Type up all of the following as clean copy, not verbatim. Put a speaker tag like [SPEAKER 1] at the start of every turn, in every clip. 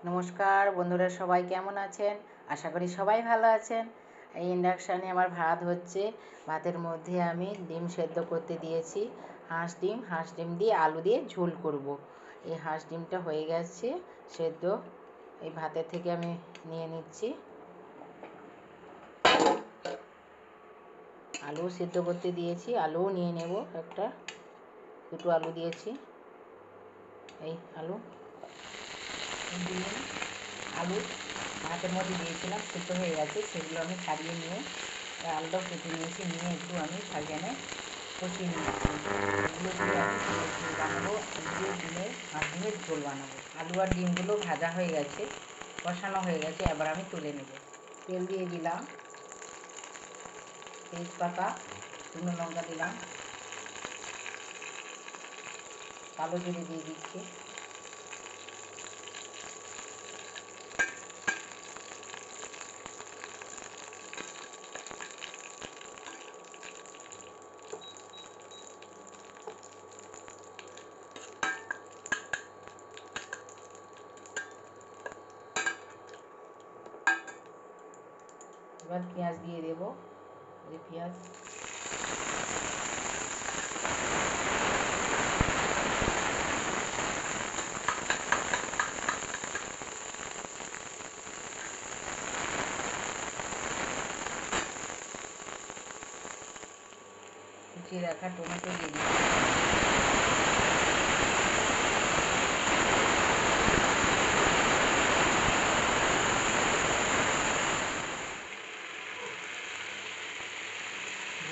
[SPEAKER 1] নমস্কার বন্ধুরা, সবাই কেমন আছেন? আশা করি সবাই ভালো আছেন। এই ইন্ডাকশানে আমার ভাত হচ্ছে। ভাতের মধ্যে আমি ডিম সেদ্ধ করতে দিয়েছি। হাঁস ডিম দিয়ে আলু দিয়ে ঝোল করব। এই হাঁস ডিমটা হয়ে গেছে সেদ্ধ। এই ভাতের থেকে আমি নিয়ে নিচ্ছি। আলু সেদ্ধ করতে দিয়েছি, আলুও নিয়ে নেব। দুটো আলু দিয়েছি। এই আলু ডিম আলু ভাতের মধ্যে দিয়েছিলাম, সেদ্ধ হয়ে গেছে। সেগুলো আমি ছাড়িয়ে নিয়ে আলুটাও কেটে নিয়েছি, নিয়ে একটু আমি সাজিয়ে কষিয়ে নিয়েছি। এগুলো দিয়ে আমি ডিমের ঝোল বানাবো। হাঁস ডিমের ঝোল বানাবো। আলু আর ডিমগুলো ভাজা হয়ে গেছে, কষানো হয়ে গেছে। এবার আমি তুলে নেব। তেল দিয়ে দিলাম, তেজপাতা, শুকনো লঙ্কা দিলাম, কালো জিরে দিয়ে দিচ্ছি। এবার পেঁয়াজ দিয়ে দেবো। পেঁয়াজ কুচিয়ে রাখা টমেটো দিয়ে দিচ্ছি।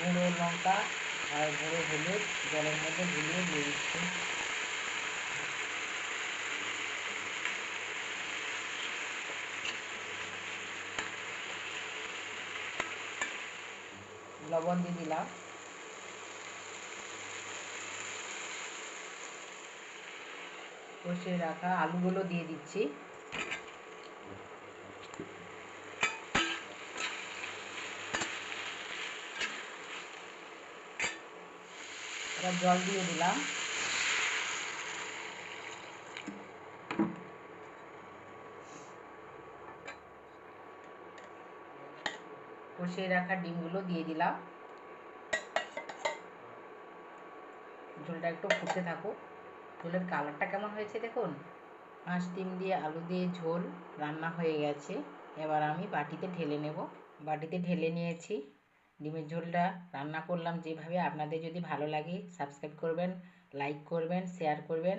[SPEAKER 1] গুঁড়ো লঙ্কা আর গুঁড়ো হলুদ জলের মধ্যে গুলিয়ে দিয়ে দিচ্ছি। লবণ দিয়ে দিলাম। কষিয়ে রাখা আলুগুলো দিয়ে দিচ্ছি। এবার জল দিয়ে দিলাম। কষিয়ে রাখা ডিমগুলো দিয়ে দিলাম। ঝোলটা একটু ফুটতে থাকুক। ঝোলের কালারটা কেমন হয়েছে দেখুন। হাঁস ডিম দিয়ে আলু দিয়ে ঝোল রান্না হয়ে গেছে। এবার আমি বাটিতে ঢেলে নেব। বাটিতে ঢেলে নিয়েছি। ডিমের ঝোলটা রান্না করলাম যেভাবে। আপনাদের যদি ভালো লাগে সাবস্ক্রাইব করবেন, লাইক করবেন, শেয়ার করবেন।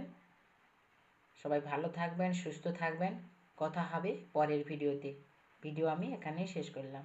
[SPEAKER 1] সবাই ভালো থাকবেন, সুস্থ থাকবেন। কথা হবে পরের ভিডিওতে। ভিডিও আমি এখানেই শেষ করলাম।